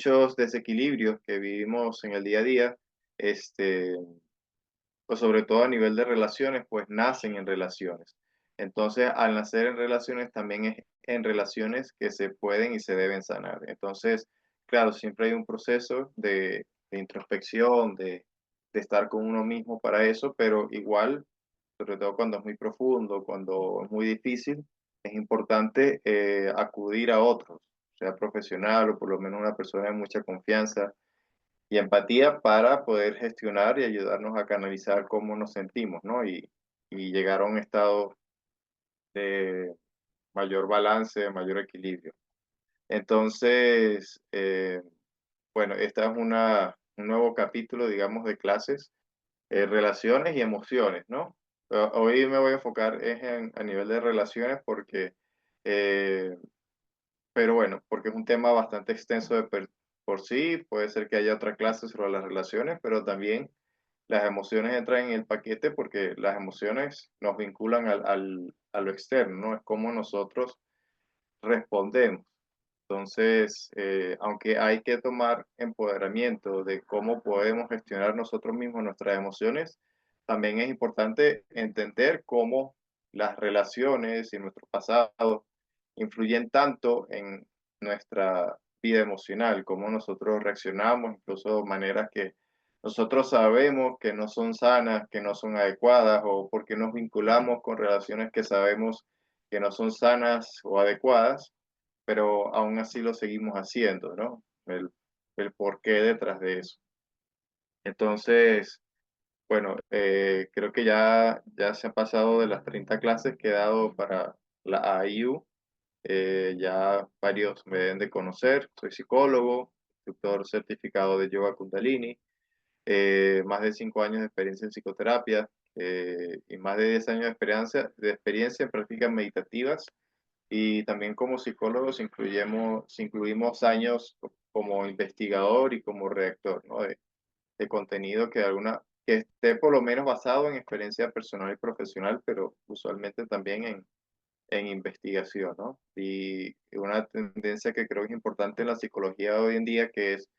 muchos desequilibrios que vivimos en el día a día, este, pues sobre todo a nivel de relaciones, pues nacen en relaciones. Entonces, al nacer en relaciones, también es en relaciones que se pueden y se deben sanar. Entonces, claro, siempre hay un proceso de introspección, de estar con uno mismo para eso, pero igual, sobre todo cuando es muy profundo, cuando es muy difícil, es importante acudir a otros, sea profesional o por lo menos una persona de mucha confianza y empatía para poder gestionar y ayudarnos a canalizar cómo nos sentimos, ¿no? Y llegar a un estado de mayor balance, de mayor equilibrio. Entonces, bueno, esta es un nuevo capítulo, digamos, de clases, relaciones y emociones, ¿no? Hoy me voy a enfocar a nivel de relaciones porque eh, pero bueno, porque es un tema bastante extenso por sí, puede ser que haya otra clase sobre las relaciones, pero también las emociones entran en el paquete porque las emociones nos vinculan a lo externo, ¿no? Es como nosotros respondemos. Entonces, aunque hay que tomar empoderamiento de cómo podemos gestionar nosotros mismos nuestras emociones, también es importante entender cómo las relaciones y nuestro pasado influyen tanto en nuestra vida emocional, cómo nosotros reaccionamos, incluso maneras que nosotros sabemos que no son sanas, que no son adecuadas, o porque nos vinculamos con relaciones que sabemos que no son sanas o adecuadas, pero aún así lo seguimos haciendo, ¿no? El porqué detrás de eso. Entonces, bueno, creo que ya se ha pasado de las 30 clases que he dado para la AIU. Ya varios me deben de conocer. Soy psicólogo, instructor certificado de yoga Kundalini, más de 5 años de experiencia en psicoterapia y más de 10 años de experiencia en prácticas meditativas. Y también como psicólogos incluimos años como investigador y como redactor, ¿no? De contenido que esté por lo menos basado en experiencia personal y profesional, pero usualmente también en investigación, ¿no? Y una tendencia que creo que es importante en la psicología de hoy en día, que es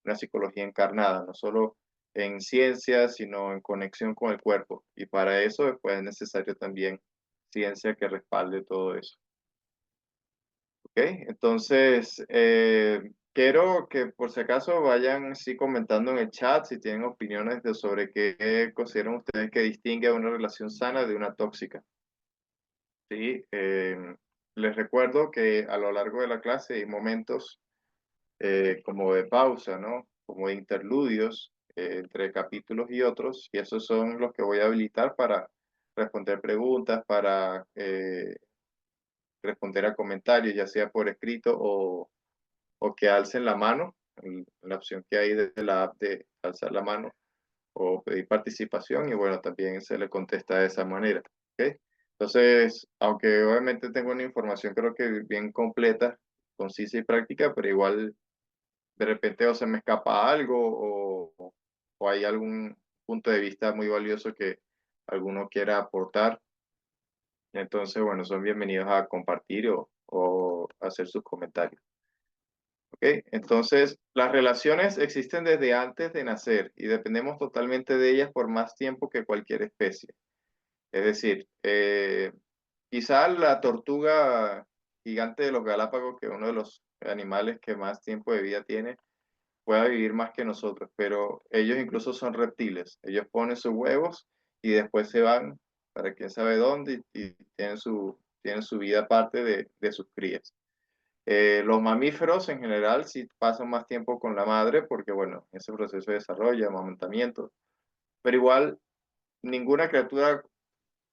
una psicología encarnada, no solo en ciencia, sino en conexión con el cuerpo. Y para eso, pues, es necesario también ciencia que respalde todo eso. ¿Ok? Entonces, quiero que por si acaso vayan sí comentando en el chat si tienen opiniones sobre qué consideran ustedes que distingue a una relación sana de una tóxica. ¿Sí? Les recuerdo que a lo largo de la clase hay momentos como de pausa, ¿no? Como de interludios entre capítulos y otros, y esos son los que voy a habilitar para responder preguntas, para responder a comentarios, ya sea por escrito o que alcen la mano, la opción que hay de la app de alzar la mano o pedir participación y bueno, también se le contesta de esa manera. ¿Ok? Entonces, aunque obviamente tengo una información creo que bien completa, concisa y práctica, pero igual de repente o se me escapa algo o hay algún punto de vista muy valioso que alguno quiera aportar. Entonces, bueno, son bienvenidos a compartir o hacer sus comentarios. ¿Ok? Entonces, las relaciones existen desde antes de nacer y dependemos totalmente de ellas por más tiempo que cualquier especie. Es decir, quizá la tortuga gigante de los Galápagos, que es uno de los animales que más tiempo de vida tiene, pueda vivir más que nosotros, pero ellos incluso son reptiles. Ellos ponen sus huevos y después se van para quién sabe dónde y tienen su vida aparte de sus crías. Los mamíferos en general sí pasan más tiempo con la madre porque, bueno, ese proceso de desarrollo, amamantamiento, pero igual ninguna criatura,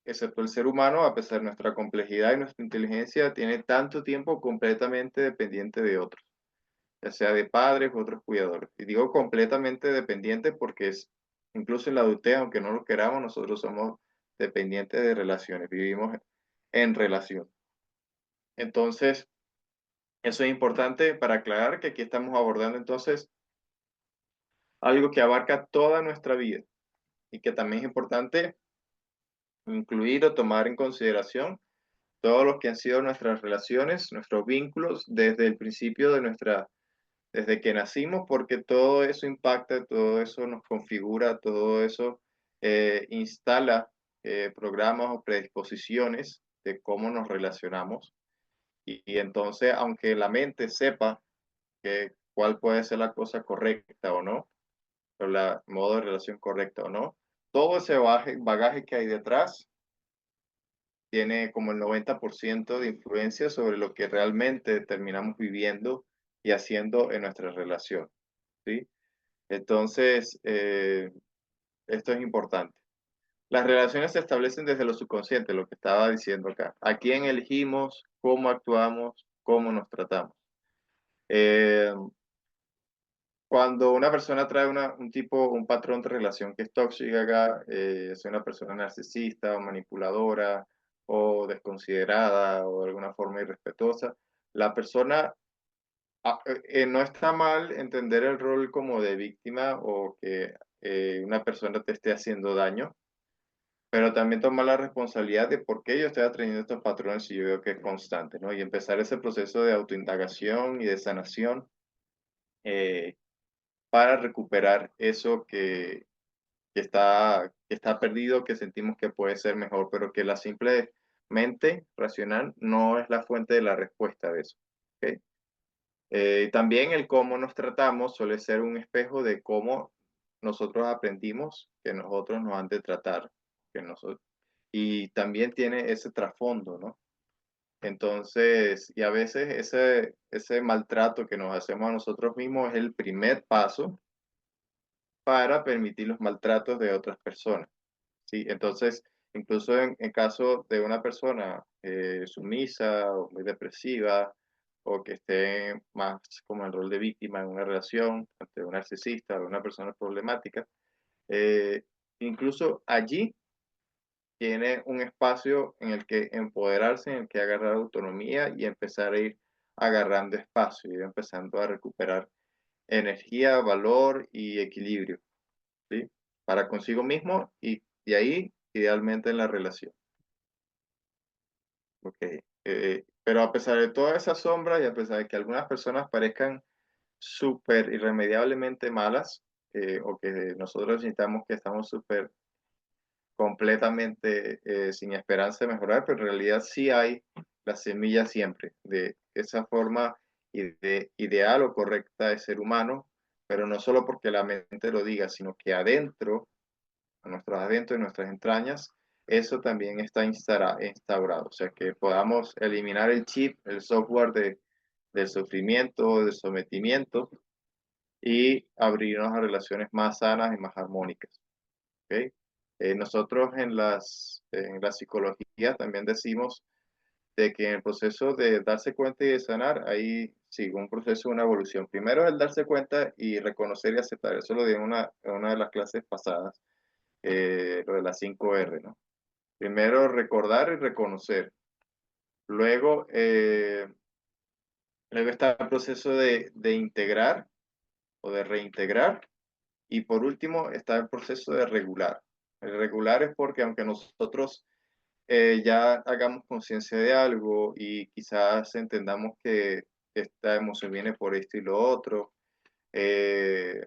excepto el ser humano, a pesar de nuestra complejidad y nuestra inteligencia, tiene tanto tiempo completamente dependiente de otros, ya sea de padres u otros cuidadores. Y digo completamente dependiente porque incluso en la adultez, aunque no lo queramos, nosotros somos dependientes de relaciones, vivimos en relación. Entonces, eso es importante para aclarar que aquí estamos abordando entonces algo que abarca toda nuestra vida y que también es importante incluir o tomar en consideración todos los que han sido nuestras relaciones, nuestros vínculos desde el principio de nuestra desde que nacimos, porque todo eso impacta, todo eso nos configura, todo eso instala programas o predisposiciones de cómo nos relacionamos. Y entonces, aunque la mente sepa cuál puede ser la cosa correcta o no, o la modo de relación correcta o no, todo ese bagaje que hay detrás tiene como el 90% de influencia sobre lo que realmente terminamos viviendo y haciendo en nuestra relación, ¿sí? Entonces, esto es importante. Las relaciones se establecen desde lo subconsciente, lo que estaba diciendo acá. ¿A quién elegimos? ¿Cómo actuamos? ¿Cómo nos tratamos? Eh, Cuando una persona trae un patrón de relación que es tóxica, acá, es una persona narcisista o manipuladora o desconsiderada o de alguna forma irrespetuosa, la persona no está mal entender el rol como de víctima o que una persona te esté haciendo daño, pero también tomar la responsabilidad de por qué yo estoy atrayendo estos patrones y yo veo que es constante, ¿no? Y empezar ese proceso de autoindagación y de sanación. eh, para recuperar eso que está perdido, que sentimos que puede ser mejor, pero que la simple mente racional no es la fuente de la respuesta de eso. ¿Ok? También el cómo nos tratamos suele ser un espejo de cómo nosotros aprendimos que nosotros nos han de tratar, que nosotros, y también tiene ese trasfondo, ¿no? Entonces, y a veces ese maltrato que nos hacemos a nosotros mismos es el primer paso para permitir los maltratos de otras personas, ¿sí? Entonces, incluso en caso de una persona sumisa o muy depresiva o que esté más como en rol de víctima en una relación ante un narcisista o una persona problemática, eh, incluso allí tiene un espacio en el que empoderarse, en el que agarrar autonomía y empezar a ir agarrando espacio, ir empezando a recuperar energía, valor y equilibrio. ¿Sí? Para consigo mismo y ahí, idealmente, en la relación. ¿Ok? Pero a pesar de todas esas sombras y a pesar de que algunas personas parezcan súper irremediablemente malas, o que nosotros sintamos que estamos súper completamente sin esperanza de mejorar, pero en realidad sí hay la semilla siempre de esa forma ideal o correcta de ser humano, pero no solo porque la mente lo diga, sino que adentro a nuestros adentros y nuestras entrañas, eso también está instaurado. O sea, que podamos eliminar el chip, el software del sufrimiento, del sometimiento y abrirnos a relaciones más sanas y más armónicas. ¿Ok? Nosotros en la psicología también decimos de que en el proceso de darse cuenta y de sanar, ahí sigue un proceso, una evolución. Primero es el darse cuenta y reconocer y aceptar. Eso lo di en una de las clases pasadas, lo de las 5R, ¿no? Primero recordar y reconocer. Luego, luego está el proceso de integrar o de reintegrar. Y por último está el proceso de regular. El regular es porque aunque nosotros ya hagamos conciencia de algo y quizás entendamos que esta emoción viene por esto y lo otro, eh,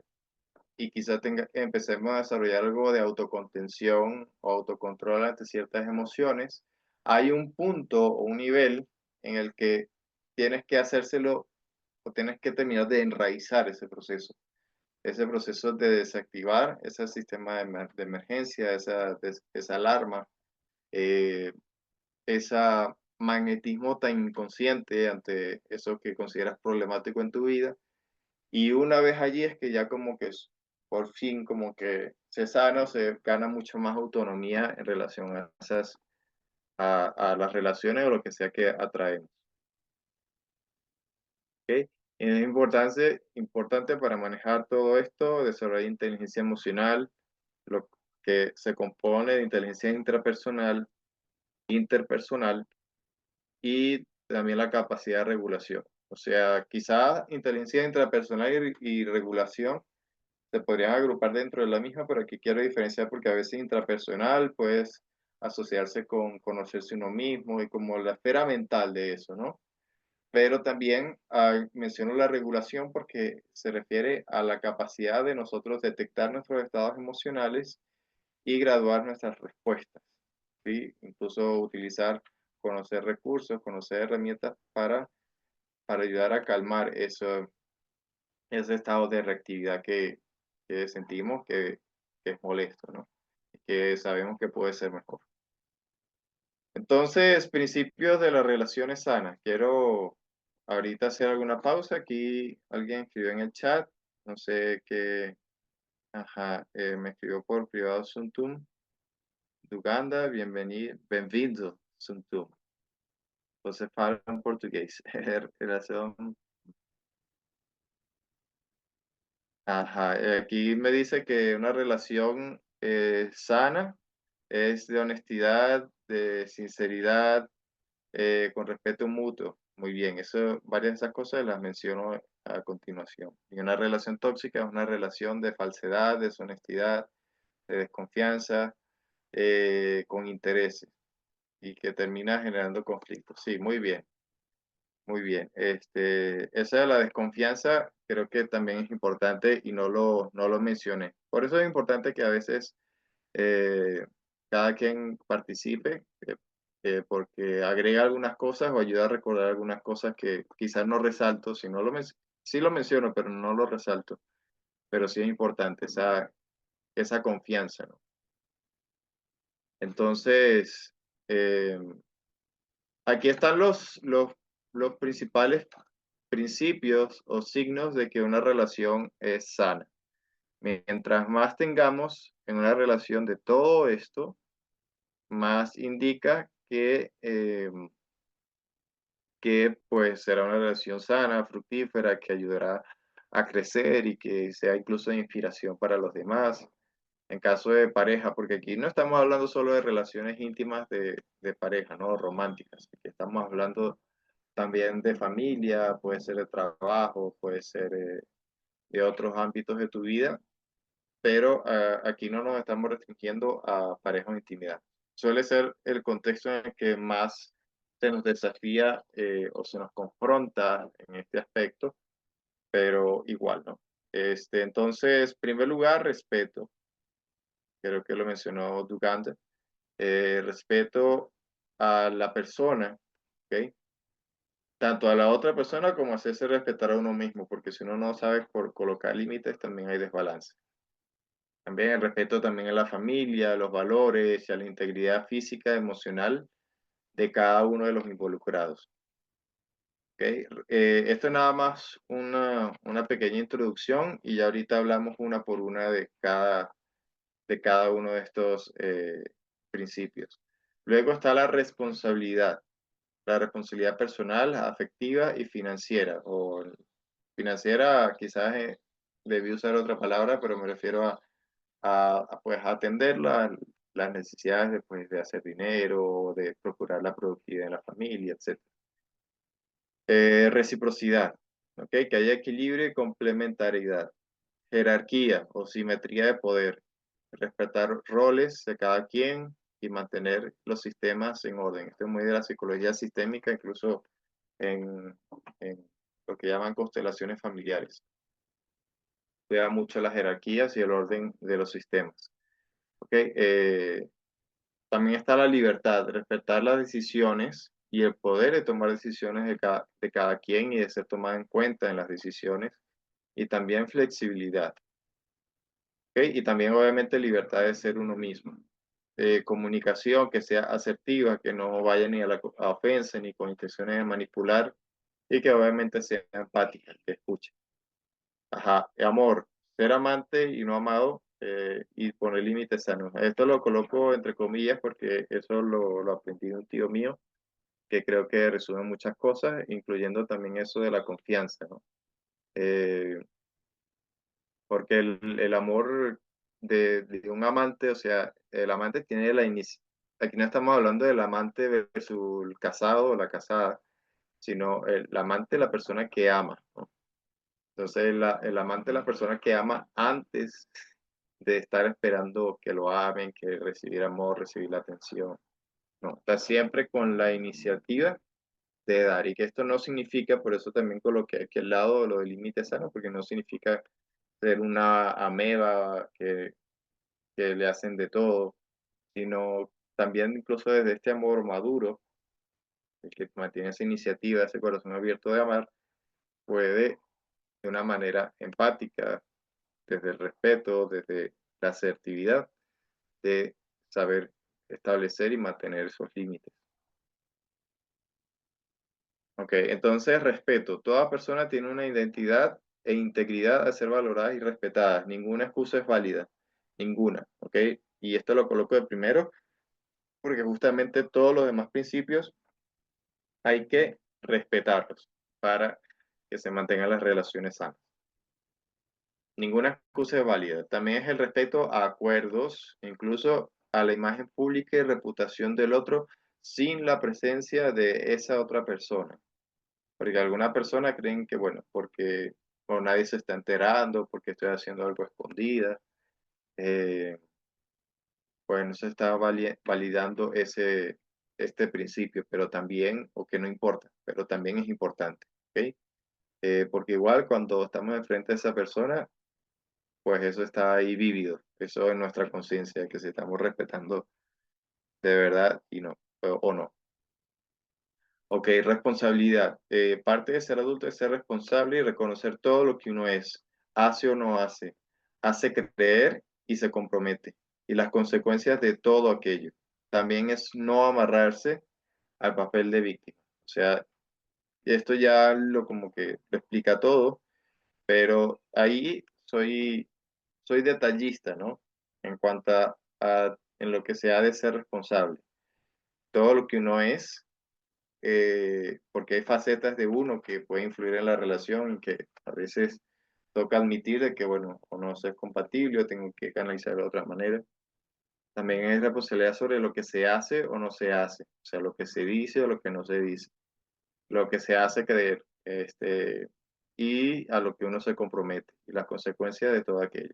y quizás empecemos a desarrollar algo de autocontención o autocontrol ante ciertas emociones, hay un punto o un nivel en el que tienes que hacérselo o tienes que terminar de enraizar ese proceso de desactivar ese sistema de emergencia, esa alarma, eh, ese magnetismo tan inconsciente ante eso que consideras problemático en tu vida. Y una vez allí es que ya como que por fin como que se sana o se gana mucho más autonomía en relación a a las relaciones o lo que sea que atraemos. ¿Ok? Y es importante para manejar todo esto, desarrollar inteligencia emocional, lo que se compone de inteligencia intrapersonal, interpersonal y también la capacidad de regulación. O sea, quizá inteligencia intrapersonal y regulación se podrían agrupar dentro de la misma, pero aquí quiero diferenciar porque a veces intrapersonal puedes asociarse con conocerse uno mismo y como la esfera mental de eso, ¿no? pero también menciono la regulación porque se refiere a la capacidad de nosotros detectar nuestros estados emocionales y graduar nuestras respuestas, ¿sí? Incluso utilizar, conocer recursos, conocer herramientas para ayudar a calmar ese estado de reactividad que sentimos que es molesto, ¿no? Que sabemos que puede ser mejor. Entonces, principios de las relaciones sanas. Quiero ahorita hacer alguna pausa. Aquí alguien escribió en el chat, no sé qué, ajá, me escribió por privado Suntum, de Uganda, bienvenido, bem-vindo, Suntum. Você fala em português. Relación, ajá, aquí me dice que una relación sana es de honestidad, de sinceridad, con respeto mutuo. Muy bien, eso, varias de esas cosas las menciono a continuación. Y una relación tóxica es una relación de falsedad, deshonestidad, de desconfianza, con intereses y que termina generando conflictos. Sí, muy bien, muy bien. Esa de la desconfianza creo que también es importante y no lo mencioné. Por eso es importante que a veces eh, cada quien participe, porque agrega algunas cosas o ayuda a recordar algunas cosas que quizás no resalto, si no sí lo menciono, pero no lo resalto, pero sí es importante esa confianza, ¿no? Entonces, eh, aquí están los principales principios o signos de que una relación es sana. Mientras más tengamos en una relación de todo esto, más indica que pues será una relación sana, fructífera, que ayudará a crecer y que sea incluso de inspiración para los demás. En caso de pareja, porque aquí no estamos hablando solo de relaciones íntimas de pareja, ¿no? Románticas. Aquí estamos hablando también de familia, puede ser de trabajo, puede ser de otros ámbitos de tu vida, pero aquí no nos estamos restringiendo a pareja o intimidad. Suele ser el contexto en el que más se nos desafía o se nos confronta en este aspecto, pero igual, ¿no? Entonces, en primer lugar, respeto. Creo que lo mencionó Duganda. Respeto a la persona, ¿ok? Tanto a la otra persona como hacerse respetar a uno mismo, porque si uno no sabe por colocar límites, también hay desbalance. También el respeto también a la familia, a los valores y a la integridad física, emocional de cada uno de los involucrados. ¿Ok? Esto es nada más una pequeña introducción y ya ahorita hablamos una por una de cada uno de estos principios. Luego está la responsabilidad personal, afectiva y financiera. O financiera, quizás debí usar otra palabra, pero me refiero pues, atender las necesidades de, pues, de hacer dinero, de procurar la productividad en la familia, etc. Reciprocidad, ¿ok? Que haya equilibrio y complementariedad. Jerarquía o simetría de poder. Respetar roles de cada quien y mantener los sistemas en orden. Esto es muy de la psicología sistémica, incluso en, en lo que llaman constelaciones familiares. Cuida mucho las jerarquías y el orden de los sistemas. ¿Ok? También está la libertad, respetar las decisiones y el poder de tomar decisiones de cada quien y de ser tomada en cuenta en las decisiones. Y también flexibilidad. ¿Ok? Y también obviamente libertad de ser uno mismo. Comunicación que sea asertiva, que no vaya ni a la a ofensa ni con intenciones de manipular y que obviamente sea empática, que escuche. Ajá, amor, ser amante y no amado y poner límites sanos. Esto lo coloco entre comillas porque eso lo aprendí de un tío mío que creo que resume muchas cosas, incluyendo también eso de la confianza, ¿no? Eh, porque el amor de un amante, o sea, el amante tiene la inicia. Aquí no estamos hablando del amante versus el casado o la casada, sino el amante, la persona que ama, ¿no? Entonces, el amante es la persona que ama antes de estar esperando que lo amen, que recibir amor, recibir la atención. No, está siempre con la iniciativa de dar. Y que esto no significa, por eso también coloqué aquí al lado lo de límite sano, porque no significa ser una ameba que le hacen de todo, sino también incluso desde este amor maduro, el que mantiene esa iniciativa, ese corazón abierto de amar, puede de una manera empática, desde el respeto, desde la asertividad, de saber establecer y mantener esos límites. Ok, entonces respeto. Toda persona tiene una identidad e integridad a ser valoradas y respetadas. Ninguna excusa es válida. Ninguna. Ok, y esto lo coloco de primero porque justamente todos los demás principios hay que respetarlos para que se mantengan las relaciones sanas. Ninguna excusa es válida. También es el respeto a acuerdos, incluso a la imagen pública y reputación del otro sin la presencia de esa otra persona. Porque algunas personas creen que, bueno, porque o nadie se está enterando, porque estoy haciendo algo escondida, eh, pues no se está validando este principio, pero también, o que no importa, pero también es importante, ¿ok? Porque igual cuando estamos enfrente de esa persona, pues eso está ahí vívido, eso es nuestra conciencia, que si estamos respetando de verdad y no, o no. Ok, responsabilidad. Parte de ser adulto es ser responsable y reconocer todo lo que uno es, hace o no hace, hace creer y se compromete, y las consecuencias de todo aquello. También es no amarrarse al papel de víctima. O sea, esto ya lo como que lo explica todo, pero ahí soy detallista, ¿no? En cuanto en lo que se ha de ser responsable. Todo lo que uno es porque hay facetas de uno que pueden influir en la relación y que a veces toca admitir de que, bueno, o no es compatible o tengo que canalizarlo de otra manera. También hay responsabilidad sobre lo que se hace o no se hace, o sea, lo que se dice o lo que no se dice, lo que se hace creer, y a lo que uno se compromete y las consecuencias de todo aquello.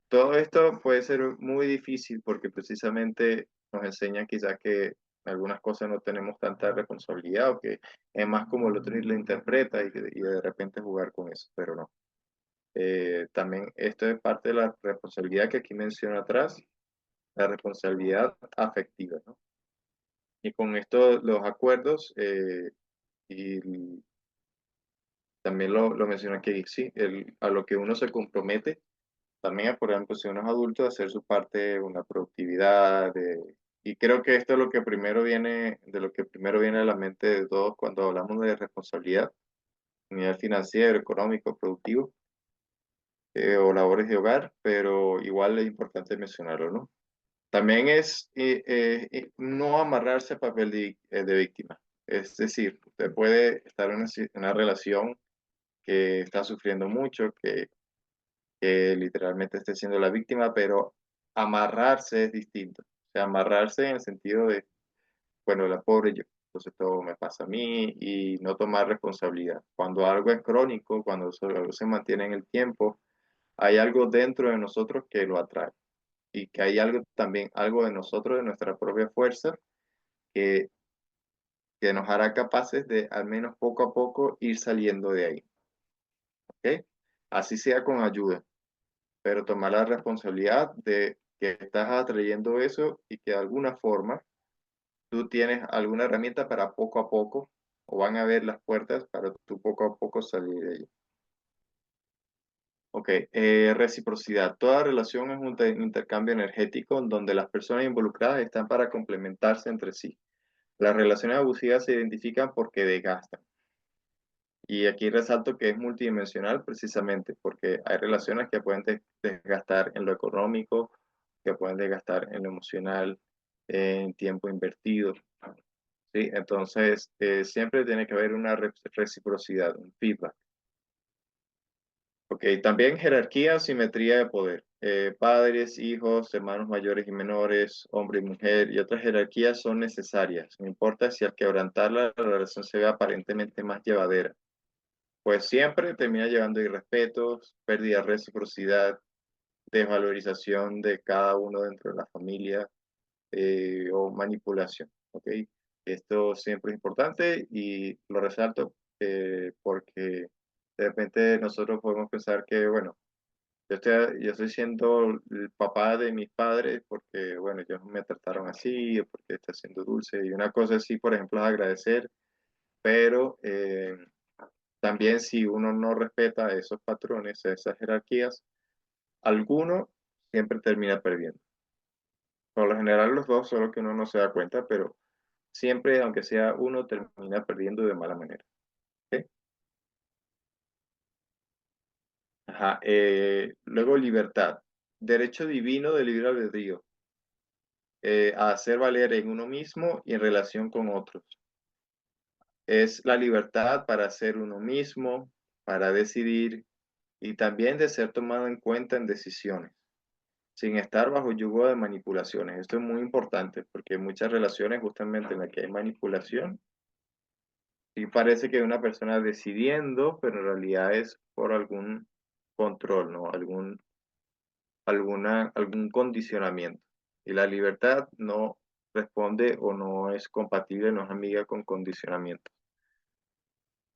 Todo esto puede ser muy difícil porque precisamente nos enseña quizás que algunas cosas no tenemos tanta responsabilidad o que es más como el otro lo interpreta y de repente jugar con eso, pero no. También esto es parte de la responsabilidad que aquí menciono atrás, la responsabilidad afectiva, ¿no? Y con esto los acuerdos, y también lo menciono aquí, sí, a lo que uno se compromete. También, por ejemplo, si uno es adulto, hacer su parte, una productividad. Y creo que esto es lo que primero viene, de lo que primero viene a la mente de todos cuando hablamos de responsabilidad, a nivel financiero, económico, productivo, o labores de hogar, pero igual es importante mencionarlo, ¿no? También es no amarrarse al papel de víctima. Es decir, usted puede estar en una relación que está sufriendo mucho, que literalmente esté siendo la víctima, pero amarrarse es distinto. O sea, amarrarse en el sentido de, bueno, la pobre yo, entonces todo me pasa a mí y no tomar responsabilidad. Cuando algo es crónico, cuando algo se mantiene en el tiempo, hay algo dentro de nosotros que lo atrae y que hay algo también, algo de nosotros, de nuestra propia fuerza, que, que nos hará capaces de, al menos poco a poco, ir saliendo de ahí. ¿Ok? Así sea con ayuda, pero tomar la responsabilidad de que estás atrayendo eso y que de alguna forma tú tienes alguna herramienta para poco a poco, o van a ver las puertas para tú poco a poco salir de ello. Ok, reciprocidad. Toda relación es un intercambio energético en donde las personas involucradas están para complementarse entre sí. Las relaciones abusivas se identifican porque desgastan. Y aquí resalto que es multidimensional precisamente porque hay relaciones que pueden desgastar en lo económico, que pueden desgastar en lo emocional, en tiempo invertido, ¿sí? Entonces, siempre tiene que haber una reciprocidad, un feedback. Ok, también jerarquía, simetría de poder. Padres, hijos, hermanos mayores y menores, hombre y mujer y otras jerarquías son necesarias. No importa si al quebrantarla la relación se ve aparentemente más llevadera, pues siempre termina llevando irrespetos, pérdida de reciprocidad, desvalorización de cada uno dentro de la familia, o manipulación, ¿ok? Esto siempre es importante y lo resalto porque de repente nosotros podemos pensar que, bueno, yo estoy siendo el papá de mis padres porque, bueno, ellos me trataron así, o porque estoy siendo dulce. Y una cosa así, por ejemplo, es agradecer, pero también si uno no respeta esos patrones, esas jerarquías, alguno siempre termina perdiendo. Por lo general los dos, solo que uno no se da cuenta, pero siempre, aunque sea uno, termina perdiendo de mala manera. ¿Ok? Ajá, luego libertad. Derecho divino de libre albedrío. A hacer valer en uno mismo y en relación con otros. Es la libertad para ser uno mismo, para decidir y también de ser tomado en cuenta en decisiones, sin estar bajo yugo de manipulaciones. Esto es muy importante porque en muchas relaciones justamente en las que hay manipulación, y parece que hay una persona decidiendo, pero en realidad es por algún control, ¿no? Algún condicionamiento. Y la libertad no responde o no es compatible, no es amiga con condicionamiento.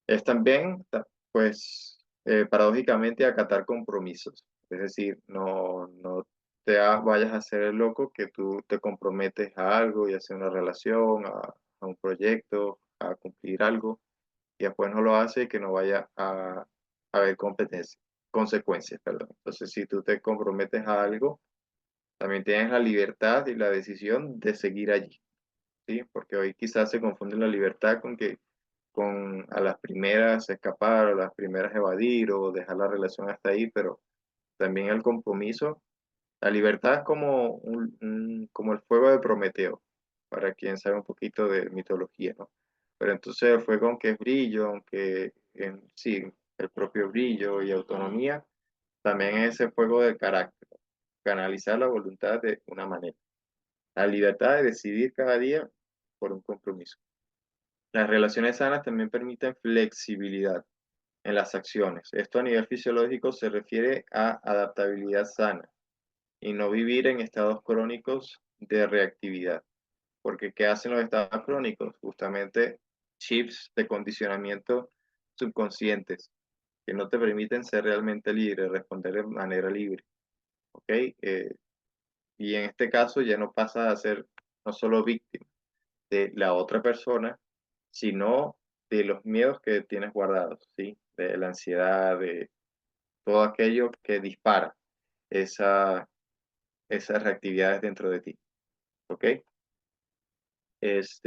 Es también, pues, paradójicamente acatar compromisos. Es decir, no vayas a hacer el loco que tú te comprometes a algo, ya sea una relación, a un proyecto, a cumplir algo, y después no lo hace y que no vaya a haber consecuencias, perdón. Entonces, si tú te comprometes a algo, también tienes la libertad y la decisión de seguir allí, ¿sí? Porque hoy quizás se confunde la libertad con que con a las primeras escapar, o a las primeras evadir o dejar la relación hasta ahí, pero también el compromiso. La libertad es como, como el fuego de Prometeo, para quien sabe un poquito de mitología, ¿no? Pero entonces el fuego, aunque es brillo, aunque sí, el propio brillo y autonomía, también es ese fuego del carácter, canalizar la voluntad de una manera. La libertad de decidir cada día por un compromiso. Las relaciones sanas también permiten flexibilidad en las acciones. Esto a nivel fisiológico se refiere a adaptabilidad sana y no vivir en estados crónicos de reactividad. Porque ¿qué hacen los estados crónicos? Justamente chips de condicionamiento subconscientes que no te permiten ser realmente libre, responder de manera libre. ¿Ok? Y en este caso ya no pasa a ser no solo víctima de la otra persona, sino de los miedos que tienes guardados, ¿sí? De la ansiedad, de todo aquello que dispara esa, esas reactividades dentro de ti, ¿ok? Y es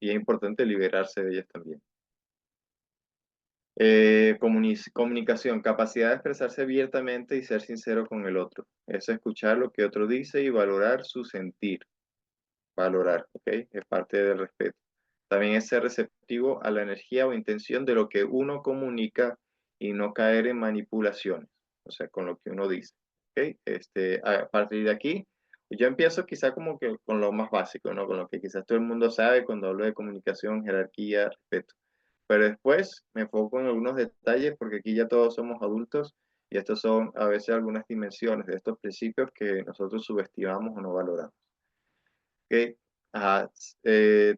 importante liberarse de ellas también. Comunicación, capacidad de expresarse abiertamente y ser sincero con el otro. Es escuchar lo que otro dice y valorar su sentir. Valorar, ¿ok? Es parte del respeto. También es ser receptivo a la energía o intención de lo que uno comunica y no caer en manipulaciones, o sea, con lo que uno dice, ¿ok? A partir de aquí, yo empiezo quizá como que con lo más básico, ¿no? Con lo que quizás todo el mundo sabe cuando hablo de comunicación, jerarquía, respeto. Pero después me enfoco en algunos detalles porque aquí ya todos somos adultos y estos son a veces algunas dimensiones de estos principios que nosotros subestimamos o no valoramos. ¿Ok? Ajá.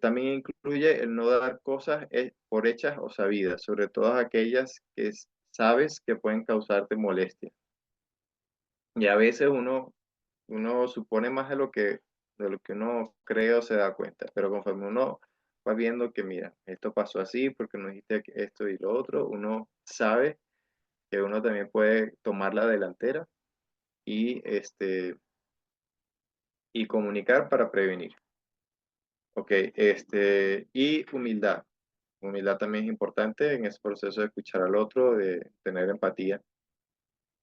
También incluye el no dar cosas por hechas o sabidas, sobre todo aquellas que sabes que pueden causarte molestia. Y a veces uno supone más de lo que uno cree o se da cuenta, pero conforme uno va viendo que, mira, esto pasó así porque no dijiste esto y lo otro, uno sabe que uno también puede tomar la delantera y, y comunicar para prevenir. Ok, y humildad. Humildad también es importante en ese proceso de escuchar al otro, de tener empatía.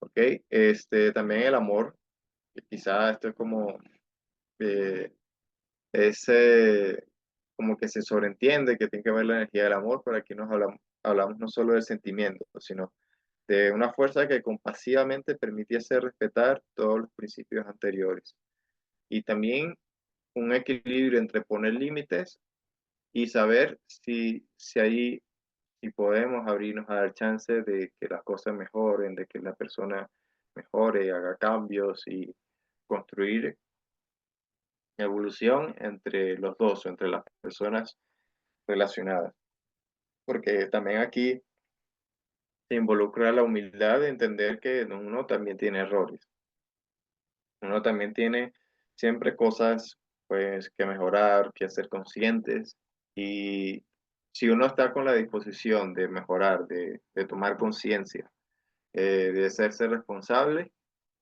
Ok, también el amor, que quizá esto es como, eh, ese, como que se sobreentiende que tiene que ver la energía del amor, pero aquí hablamos no solo del sentimiento, sino de una fuerza que compasivamente permite hacer respetar todos los principios anteriores. Y también un equilibrio entre poner límites y saber si podemos abrirnos a dar chance de que las cosas mejoren, de que la persona mejore, haga cambios y construir evolución entre los dos, o entre las personas relacionadas, porque también aquí se involucra la humildad de entender que uno también tiene errores, uno también tiene siempre cosas pues que mejorar, que ser conscientes y si uno está con la disposición de mejorar, de tomar conciencia, de hacerse responsable,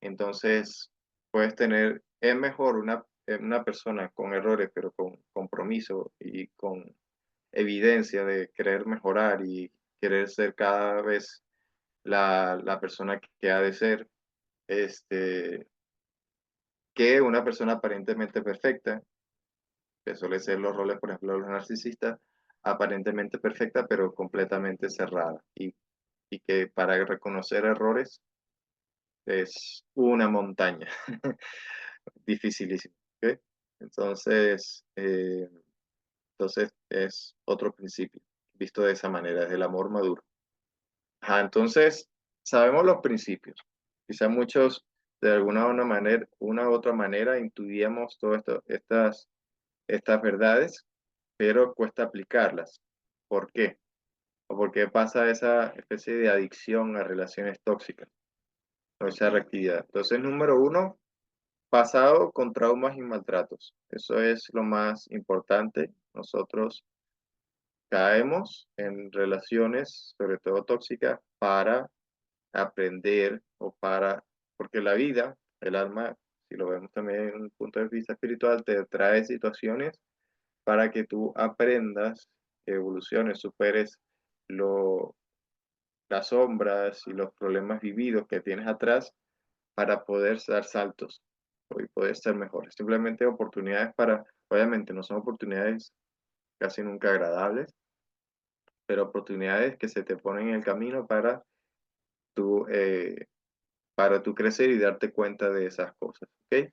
entonces puedes tener, es mejor una persona con errores, pero con compromiso y con evidencia de querer mejorar y querer ser cada vez la persona que ha de ser, este, que una persona aparentemente perfecta, que suele ser los roles, por ejemplo, de los narcisistas, aparentemente perfecta, pero completamente cerrada y que para reconocer errores es una montaña, dificilísimo. ¿Ok? Entonces, entonces es otro principio, visto de esa manera, desde el amor maduro. Ajá, entonces, sabemos los principios. Quizá muchos, de alguna una u otra manera, intuíamos todas estas verdades, pero cuesta aplicarlas. ¿Por qué? ¿O por qué pasa esa especie de adicción a relaciones tóxicas o esa reactividad? Entonces, número uno, pasado con traumas y maltratos. Eso es lo más importante. Nosotros caemos en relaciones, sobre todo tóxicas, para aprender o para, porque la vida, el alma, si lo vemos también en un punto de vista espiritual, te trae situaciones para que tú aprendas, evoluciones, superes lo, las sombras y los problemas vividos que tienes atrás para poder dar saltos y poder ser mejores. Simplemente oportunidades para, obviamente no son oportunidades casi nunca agradables, pero oportunidades que se te ponen en el camino tú, eh, para tú crecer y darte cuenta de esas cosas. ¿Ok?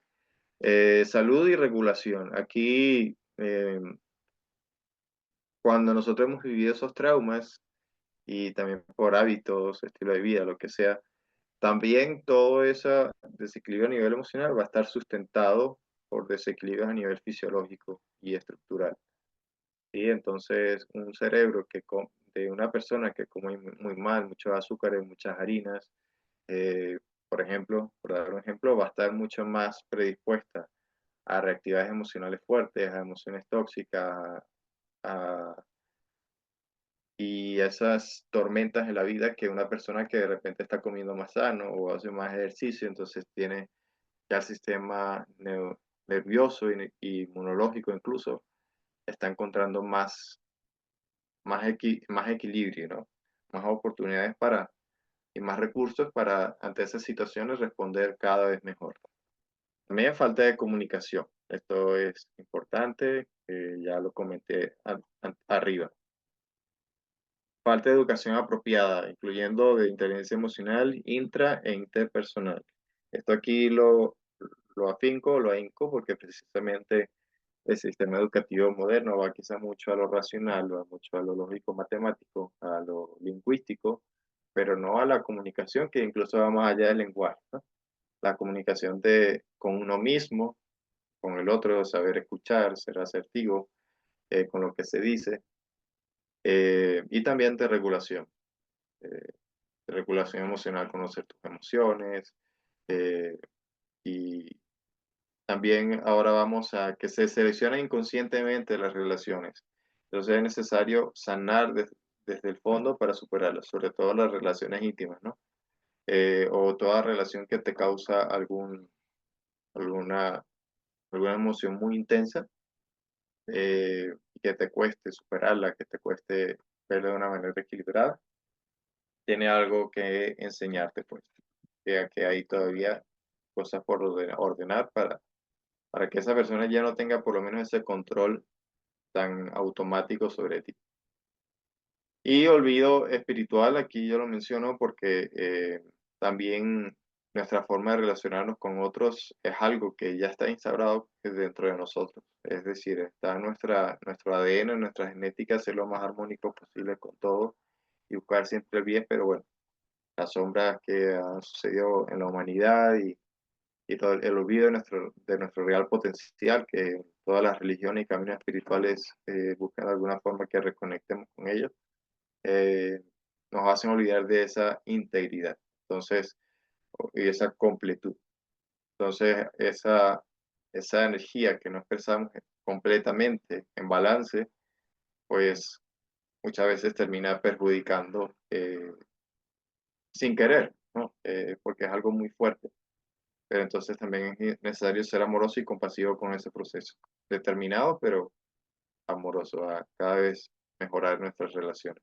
Salud y regulación. Aquí, cuando nosotros hemos vivido esos traumas y también por hábitos, estilo de vida, lo que sea, también todo ese desequilibrio a nivel emocional va a estar sustentado por desequilibrios a nivel fisiológico y estructural. ¿Sí? Entonces, un cerebro de una persona que come muy mal, muchos azúcares, muchas harinas, eh, por ejemplo, por dar un ejemplo, va a estar mucho más predispuesta a reactividades emocionales fuertes, a emociones tóxicas, a, y esas tormentas en la vida que una persona que de repente está comiendo más sano o hace más ejercicio, entonces tiene ya el sistema nervioso y inmunológico incluso está encontrando más equilibrio, ¿no? Más oportunidades y más recursos para ante esas situaciones responder cada vez mejor. También falta de comunicación. Esto es importante, ya lo comenté arriba. Falta de educación apropiada, incluyendo de inteligencia emocional, intra e interpersonal. Esto aquí lo afinco, lo ahinco, porque precisamente el sistema educativo moderno va quizá mucho a lo racional, va mucho a lo lógico matemático, a lo lingüístico, pero no a la comunicación, que incluso va más allá del lenguaje, ¿no? La comunicación con uno mismo, con el otro, saber escuchar, ser asertivo con lo que se dice, y también eh, de regulación emocional, conocer tus emociones, eh, y también ahora vamos a que se seleccionen inconscientemente las relaciones. Entonces es necesario sanar desde el fondo para superarlas, sobre todo las relaciones íntimas, ¿no? O toda relación que te causa alguna, alguna emoción muy intensa, que te cueste superarla, que te cueste verla de una manera equilibrada, tiene algo que enseñarte, pues, que hay todavía cosas por ordenar para que esa persona ya no tenga por lo menos ese control tan automático sobre ti. Y olvido espiritual, aquí yo lo menciono porque también nuestra forma de relacionarnos con otros es algo que ya está instaurado dentro de nosotros. Es decir, está en nuestro ADN, en nuestra genética, ser lo más armónico posible con todo y buscar siempre el bien, pero bueno, las sombras que han sucedido en la humanidad y todo el olvido de nuestro real potencial, que todas las religiones y caminos espirituales buscan de alguna forma que reconectemos con ellos, eh, nos hacen olvidar de esa integridad, entonces, y esa completud. Entonces, esa energía que no expresamos completamente en balance, pues muchas veces termina perjudicando sin querer, ¿no? Porque es algo muy fuerte. Pero entonces también es necesario ser amoroso y compasivo con ese proceso. Determinado, pero amoroso, a cada vez mejorar nuestras relaciones.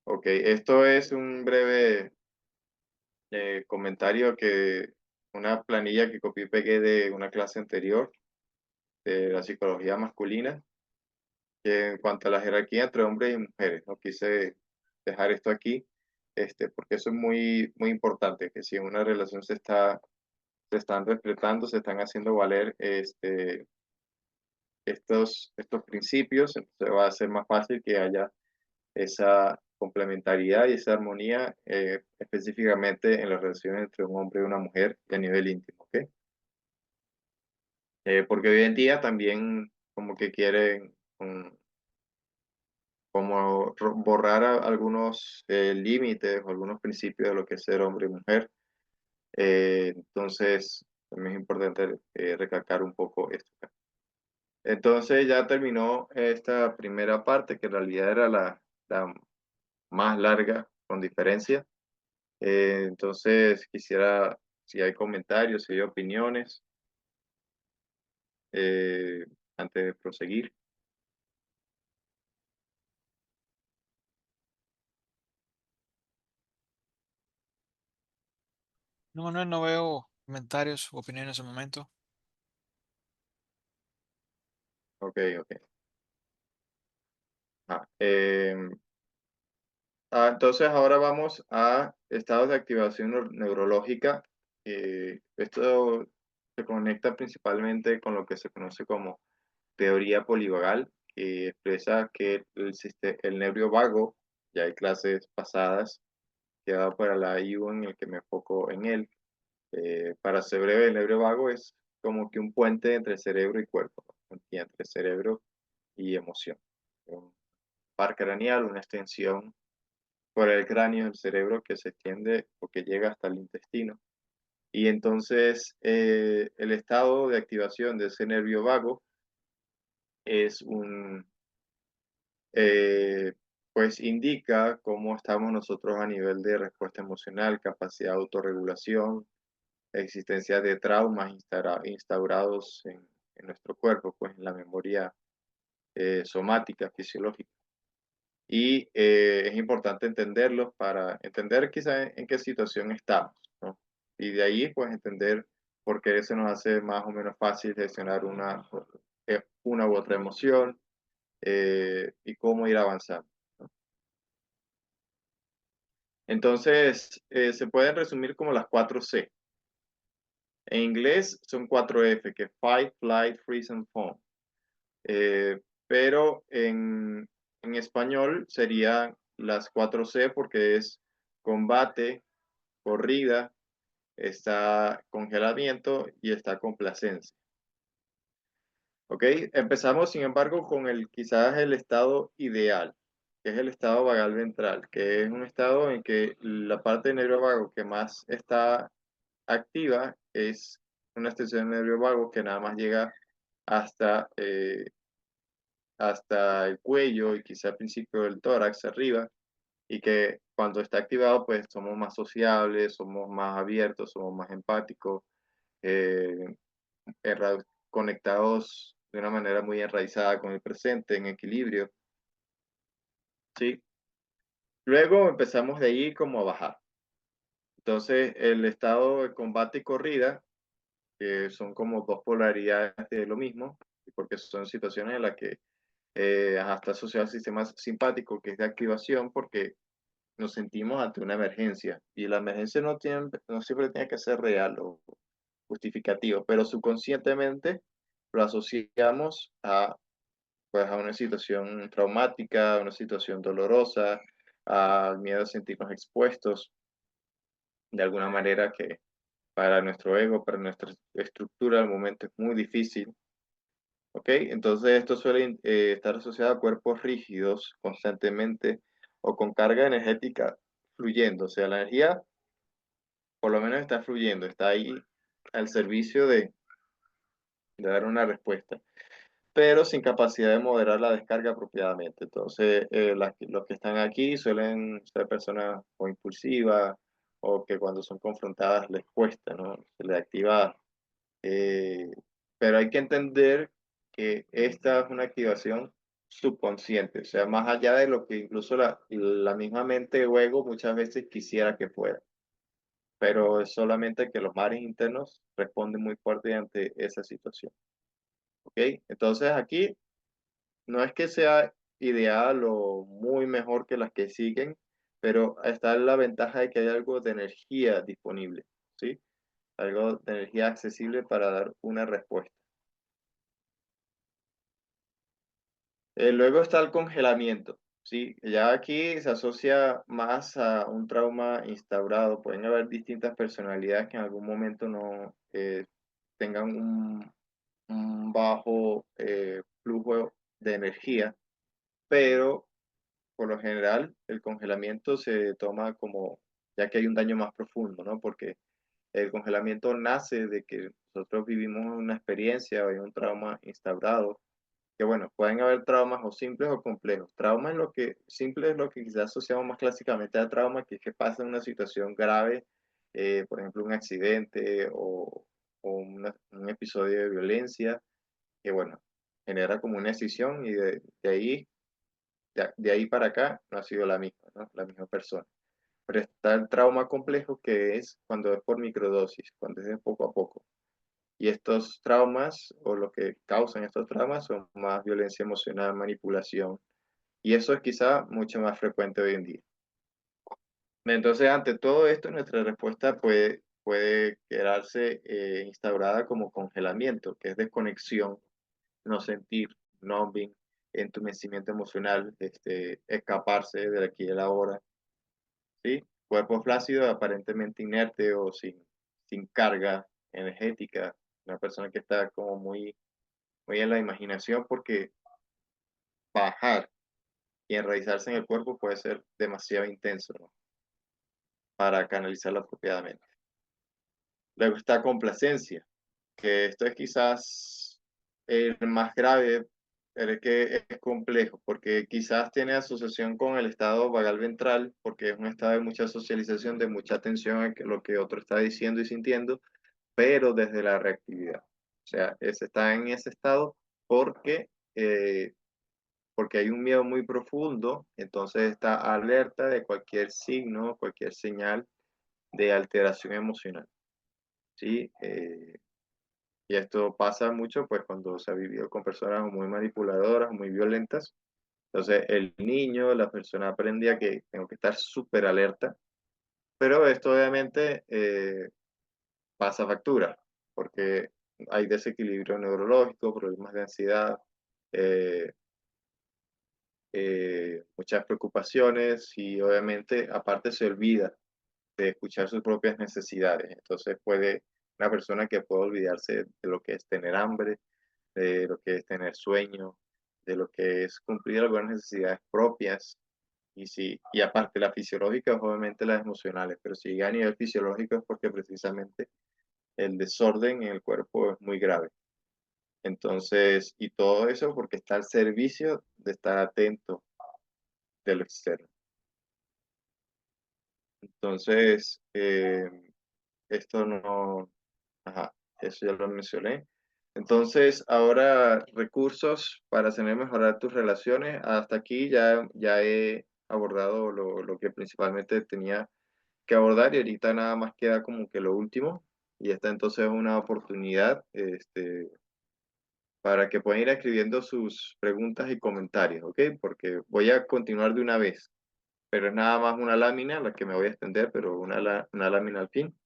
Ok, esto es un breve comentario una planilla que copié y pegué de una clase anterior de la psicología masculina, que en cuanto a la jerarquía entre hombres y mujeres, no quise dejar esto aquí, porque eso es muy, muy importante, que si en una relación se están respetando, se están haciendo valer estos principios, entonces va a ser más fácil que haya esa complementariedad y esa armonía específicamente en las relaciones entre un hombre y una mujer a nivel íntimo, ¿ok? Porque hoy en día también como que quieren como borrar algunos límites o algunos principios de lo que es ser hombre y mujer. Entonces, también es importante recalcar un poco esto. Entonces ya terminó esta primera parte, que en realidad era la más larga con diferencia. Entonces quisiera, si hay comentarios, si hay opiniones, eh, antes de proseguir. No, Manuel, no veo comentarios o opiniones en el momento. Ok, ok. Ah, entonces ahora vamos a estados de activación neurológica. Esto se conecta principalmente con lo que se conoce como teoría polivagal, que expresa que el nervio vago, ya hay clases pasadas que he dado para la IU en el que me enfoco en él. Para ser breve, el nervio vago es como que un puente entre cerebro y cuerpo, ¿no? Y entre cerebro y emoción. Un par craneal, una extensión por el cráneo del cerebro que se extiende o que llega hasta el intestino. Y entonces el estado de activación de ese nervio vago es eh, pues indica cómo estamos nosotros a nivel de respuesta emocional, capacidad de autorregulación, existencia de traumas instaurados en nuestro cuerpo, pues en la memoria somática, fisiológica. Y es importante entenderlos para entender quizá en qué situación estamos, ¿no? Y de ahí, pues, entender por qué se nos hace más o menos fácil gestionar una u otra emoción y cómo ir avanzando, ¿no? Entonces, se pueden resumir como las 4 C. En inglés son 4 F, que es Fight, Flight, Freeze and Fawn. Eh, pero en español serían las 4 C porque es combate, corrida, está congelamiento y está complacencia. ¿Ok? Empezamos, sin embargo, con quizás el estado ideal, que es el estado vagal ventral, que es un estado en que la parte del nervio vago que más está activa es una extensión del nervio vago que nada más llega hasta, hasta el cuello y quizá al principio del tórax arriba, y que cuando está activado, pues somos más sociables, somos más abiertos, somos más empáticos, eh, conectados de una manera muy enraizada con el presente, en equilibrio, ¿sí? Luego empezamos de ahí como a bajar. Entonces, el estado de combate y corrida, que son como dos polaridades de lo mismo, porque son situaciones en las que está asociado al sistema simpático, que es de activación, porque nos sentimos ante una emergencia. Y la emergencia no siempre tiene que ser real o justificativo, pero subconscientemente lo asociamos pues, a una situación traumática, a una situación dolorosa, al miedo a sentirnos expuestos de alguna manera para nuestro ego, para nuestra estructura, al momento es muy difícil. ¿Ok? Entonces esto suele estar asociado a cuerpos rígidos constantemente o con carga energética fluyendo. O sea, la energía por lo menos está fluyendo, está ahí al servicio de dar una respuesta, pero sin capacidad de moderar la descarga apropiadamente. Entonces, los que están aquí suelen ser personas o impulsivas o que cuando son confrontadas les cuesta, ¿no? Se les activa. eh, pero hay que entender que esta es una activación subconsciente, o sea, más allá de lo que incluso la misma mente o ego muchas veces quisiera que fuera, pero es solamente que los mares internos responden muy fuerte ante esa situación. ¿Ok? Entonces aquí no es que sea ideal o muy mejor que las que siguen, pero está la ventaja de que hay algo de energía disponible, ¿sí? Algo de energía accesible para dar una respuesta. Luego está el congelamiento, ¿sí? Ya aquí se asocia más a un trauma instaurado. Pueden haber distintas personalidades que en algún momento no tengan un bajo flujo de energía, pero por lo general el congelamiento se toma como, ya que hay un daño más profundo, ¿no? Porque el congelamiento nace de que nosotros vivimos una experiencia o hay un trauma instaurado que bueno, pueden haber traumas o simples o complejos. Trauma es lo que, simple es lo que quizás asociamos más clásicamente a trauma, que es que pasa en una situación grave, por ejemplo, un accidente o un episodio de violencia, que bueno, genera como una decisión y de ahí, de ahí para acá no ha sido la misma, ¿no? La misma persona. Pero está el trauma complejo que es cuando es por microdosis, cuando es de poco a poco. Y estos traumas o lo que causan estos traumas son más violencia emocional, manipulación. Y eso es quizá mucho más frecuente hoy en día. Entonces, ante todo esto, nuestra respuesta puede quedarse instaurada como congelamiento, que es desconexión, no sentir, numbing, entumecimiento emocional, escaparse de aquí y de la ahora, ¿sí? Cuerpo flácido, aparentemente inerte o sin carga energética, una persona que está como muy en la imaginación porque bajar y enraizarse en el cuerpo puede ser demasiado intenso, ¿no? Para canalizarlo apropiadamente. Luego está complacencia, que esto es quizás el más grave, pero es que es complejo, porque quizás tiene asociación con el estado vagal ventral, porque es un estado de mucha socialización, de mucha atención a lo que otro está diciendo y sintiendo, pero desde la reactividad. O sea, está en ese estado porque porque hay un miedo muy profundo, entonces está alerta de cualquier signo, cualquier señal de alteración emocional, ¿sí? Y esto pasa mucho pues cuando se ha vivido con personas muy manipuladoras, muy violentas. Entonces el niño, la persona aprendía que tengo que estar súper alerta, pero esto obviamente pasa factura, porque hay desequilibrio neurológico, problemas de ansiedad, eh, muchas preocupaciones y obviamente aparte se olvida de escuchar sus propias necesidades. Entonces una persona que puede olvidarse de lo que es tener hambre, de lo que es tener sueño, de lo que es cumplir algunas necesidades propias. Y aparte las fisiológicas, obviamente las emocionales, pero si llega a nivel fisiológico es porque precisamente el desorden en el cuerpo es muy grave. Entonces, y todo eso porque está al servicio de estar atento de lo externo. Entonces, esto no, ajá, eso ya lo mencioné. Entonces, ahora recursos para hacer mejorar tus relaciones. Hasta aquí ya he abordado lo que principalmente tenía que abordar y ahorita nada más queda como que lo último. Y esta entonces es una oportunidad para que puedan ir escribiendo sus preguntas y comentarios, ¿ok? Porque voy a continuar de una vez, pero es nada más una lámina la que me voy a extender, pero una lámina al fin.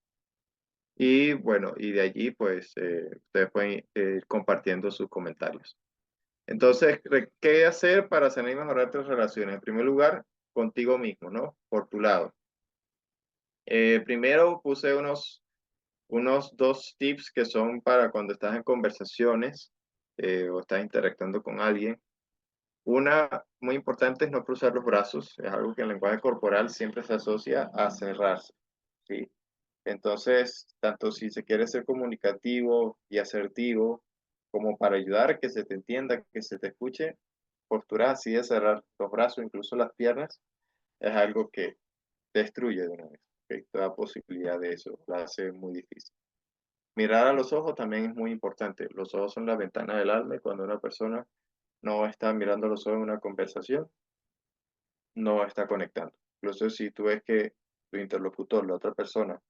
Y bueno, y de allí pues ustedes pueden ir compartiendo sus comentarios. Entonces, ¿qué hacer para sanar y mejorar tus relaciones? En primer lugar, contigo mismo, ¿no? Por tu lado. Primero puse unos dos tips que son para cuando estás en conversaciones o estás interactuando con alguien. Una muy importante es no cruzar los brazos, es algo que en lenguaje corporal siempre se asocia a cerrarse, ¿sí? Entonces, tanto si se quiere ser comunicativo y asertivo, como para ayudar a que se te entienda, que se te escuche, posturas así de cerrar los brazos, incluso las piernas, es algo que destruye de una vez, ¿ok? Toda posibilidad de eso, la hace muy difícil. Mirar a los ojos también es muy importante. Los ojos son la ventana del alma y cuando una persona no está mirando a los ojos en una conversación, no está conectando. Incluso si tú ves que tu interlocutor, la otra persona,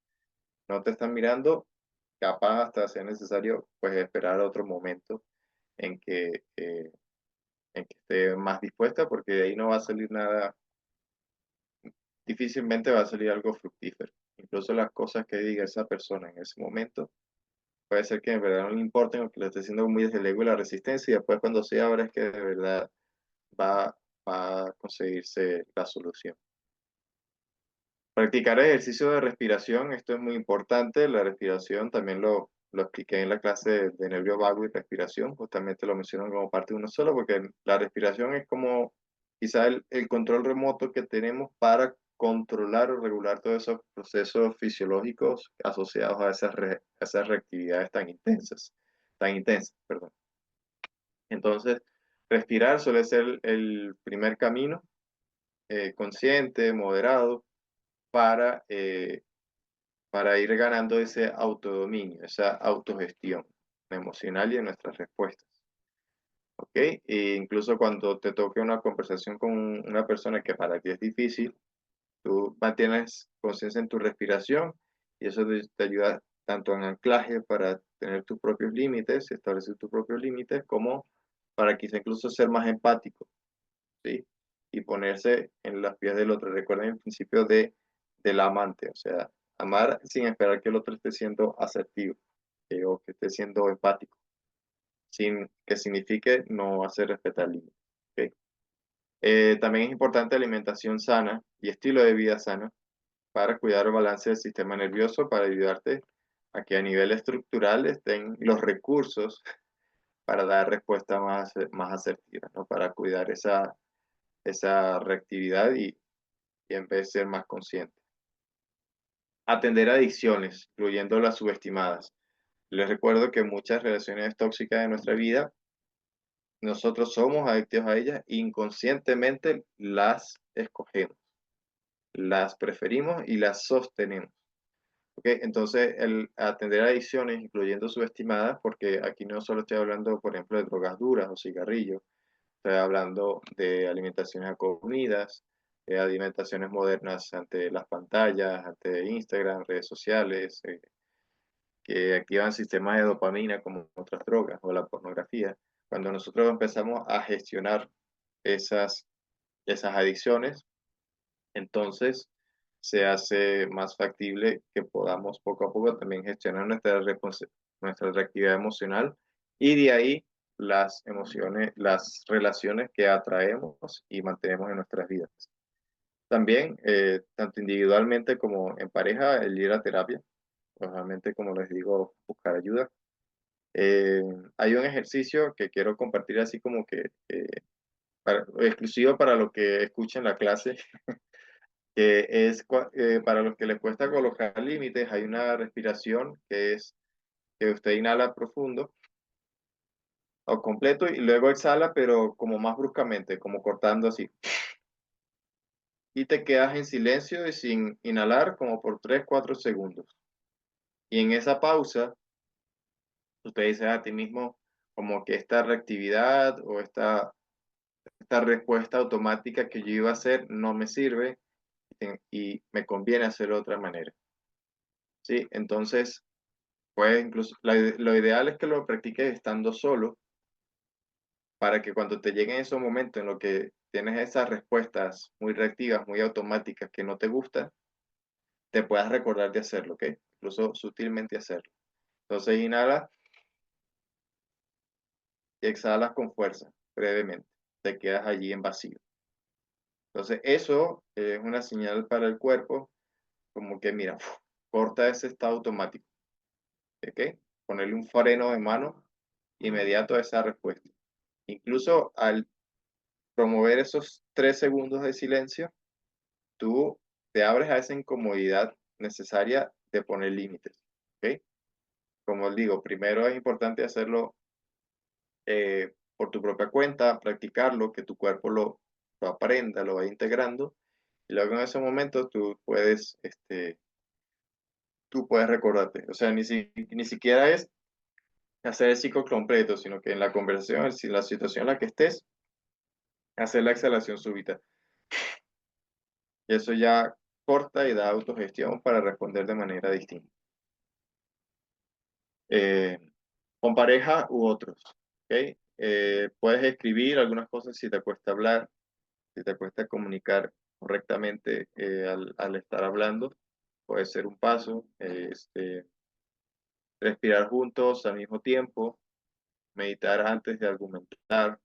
no te está mirando, capaz hasta sea necesario pues esperar otro momento en en que esté más dispuesta porque de ahí no va a salir nada, difícilmente va a salir algo fructífero. Incluso las cosas que diga esa persona en ese momento, puede ser que en verdad no le importen o que lo esté haciendo muy desde el ego y la resistencia y después cuando se abra es que de verdad va, va a conseguirse la solución. Practicar ejercicio de respiración, esto es muy importante. La respiración también lo expliqué en la clase de nervio vago y respiración, justamente lo menciono como parte de uno solo, porque la respiración es como quizá el control remoto que tenemos para controlar o regular todos esos procesos fisiológicos asociados a a esas reactividades tan intensas, perdón. Entonces, respirar suele ser el primer camino, consciente, moderado, para para ir ganando ese autodominio, esa autogestión emocional y en nuestras respuestas. ¿Ok? E incluso cuando te toque una conversación con una persona que para ti es difícil, tú mantienes conciencia en tu respiración y eso te ayuda tanto en anclaje para tener tus propios límites, establecer tus propios límites, como para quizá incluso ser más empático, ¿sí? Y ponerse en las pies del otro. Recuerden el principio del amante, o sea, amar sin esperar que el otro esté siendo asertivo o que esté siendo empático, sin que signifique no hacer respetar límites. ¿Ok? También es importante alimentación sana y estilo de vida sana para cuidar el balance del sistema nervioso, para ayudarte a que a nivel estructural estén los recursos para dar respuestas más asertivas, ¿no? Para cuidar esa reactividad y en vez de ser más consciente. Atender adicciones, incluyendo las subestimadas. Les recuerdo que muchas relaciones tóxicas de nuestra vida, nosotros somos adictos a ellas, inconscientemente las escogemos, las preferimos y las sostenemos. ¿Ok? Entonces, el atender adicciones, incluyendo subestimadas, porque aquí no solo estoy hablando, por ejemplo, de drogas duras o cigarrillos, estoy hablando de alimentaciones a comidas, de alimentaciones modernas ante las pantallas, ante Instagram, redes sociales, que activan sistemas de dopamina como otras drogas o la pornografía. Cuando nosotros empezamos a gestionar esas, esas adicciones, entonces se hace más factible que podamos poco a poco también gestionar nuestra reactividad emocional y de ahí las emociones, las relaciones que atraemos y mantenemos en nuestras vidas. También, tanto individualmente como en pareja, el ir a terapia, obviamente, como les digo, buscar ayuda. Eh, Hay un ejercicio que quiero compartir así como que exclusivo para los que escuchen la clase, que es para los que les cuesta colocar límites, hay una respiración que es que usted inhala profundo o completo y luego exhala, pero como más bruscamente, como cortando así. Y te quedas en silencio y sin inhalar como por 3 4 segundos. Y en esa pausa, usted dice a ti mismo como que esta reactividad o esta respuesta automática que yo iba a hacer no me sirve y me conviene hacerlo de otra manera. ¿Sí? Entonces, pues incluso lo ideal es que lo practiques estando solo para que cuando te lleguen esos momentos en los que tienes esas respuestas muy reactivas, muy automáticas que no te gustan, te puedas recordar de hacerlo, ¿ok? Incluso sutilmente hacerlo. Entonces, inhala y exhalas con fuerza, brevemente. Te quedas allí en vacío. Entonces, eso es una señal para el cuerpo como que, mira, corta ese estado automático. ¿ok? Ponerle un freno de mano inmediato a esa respuesta. Incluso al promover esos 3 segundos de silencio, tú te abres a esa incomodidad necesaria de poner límites, ¿ok? Como digo, primero es importante hacerlo por tu propia cuenta, practicarlo, que tu cuerpo lo aprenda, lo vaya integrando, y luego en ese momento tú puedes recordarte. O sea, ni siquiera es hacer el ciclo completo, sino que en la conversación, si la situación en la que estés, hacer la exhalación súbita. Y eso ya corta y da autogestión para responder de manera distinta. Eh, con pareja u otros, ¿ok? Puedes escribir algunas cosas si te cuesta hablar, si te cuesta comunicar correctamente al estar hablando, puede ser un paso. Respirar juntos al mismo tiempo, meditar antes de argumentar.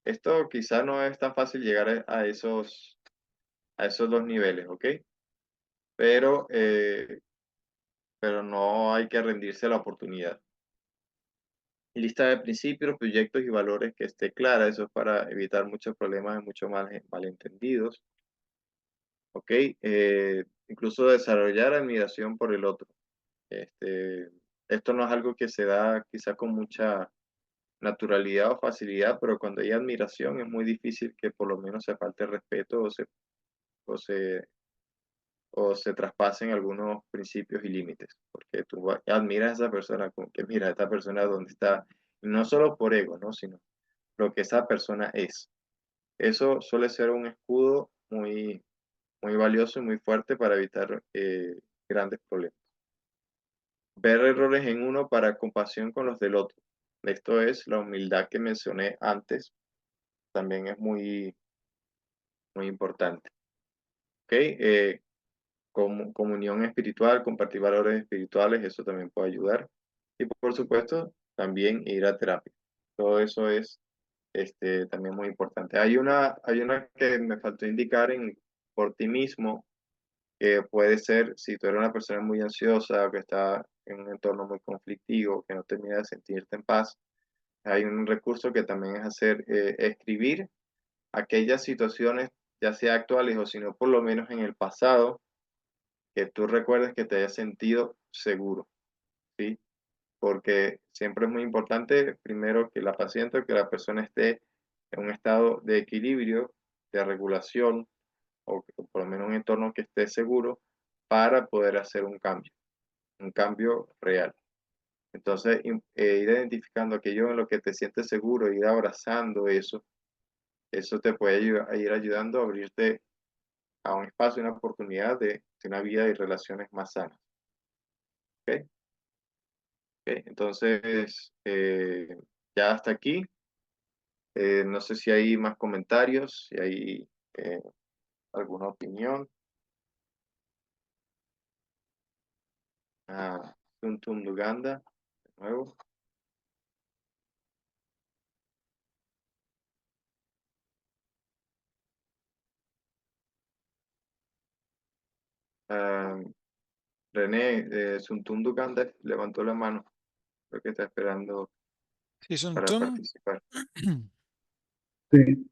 Esto quizá no es tan fácil llegar a esos dos niveles, ¿ok? Pero, eh, pero no hay que rendirse a la oportunidad. Lista de principios, proyectos y valores que esté clara, eso es para evitar muchos problemas y muchos malentendidos, ¿ok? Incluso desarrollar admiración por el otro. Este, esto no es algo que se da quizá con mucha naturalidad o facilidad, pero cuando hay admiración es muy difícil que por lo menos se falte el respeto o se, o se traspasen algunos principios y límites, porque tú admiras a esa persona, como que mira, esta persona donde está, y no solo por ego, ¿no? Sino lo que esa persona es. Eso suele ser un escudo muy valioso y muy fuerte para evitar grandes problemas. Ver errores en uno para compasión con los del otro. Esto es la humildad que mencioné antes, también es muy importante. ¿Ok? Comunión espiritual, compartir valores espirituales, eso también puede ayudar. Y por supuesto, también ir a terapia. Todo eso es también muy importante. Hay una que me faltó indicar por ti mismo, que puede ser si tú eres una persona muy ansiosa o que está en un entorno muy conflictivo, que no termina de sentirte en paz. Hay un recurso que también es escribir aquellas situaciones, ya sea actuales o si no, por lo menos en el pasado, que tú recuerdes que te hayas sentido seguro, ¿sí? Porque siempre es muy importante, primero, que la paciente o que la persona esté en un estado de equilibrio, de regulación, o por lo menos un entorno que esté seguro para poder hacer un cambio real. Entonces, ir identificando aquello en lo que te sientes seguro, ir abrazando eso te puede a ir ayudando a abrirte a un espacio, una oportunidad de una vida y relaciones más sanas. ¿Ok? ¿Ok? Entonces, ya hasta aquí. No sé si hay más comentarios, si hay eh, alguna opinión. Ah, Tuntum Luganda, de nuevo. Ah, René, Suntum Luganda levantó la mano. Creo que está esperando Si son para tú. participar. Sí,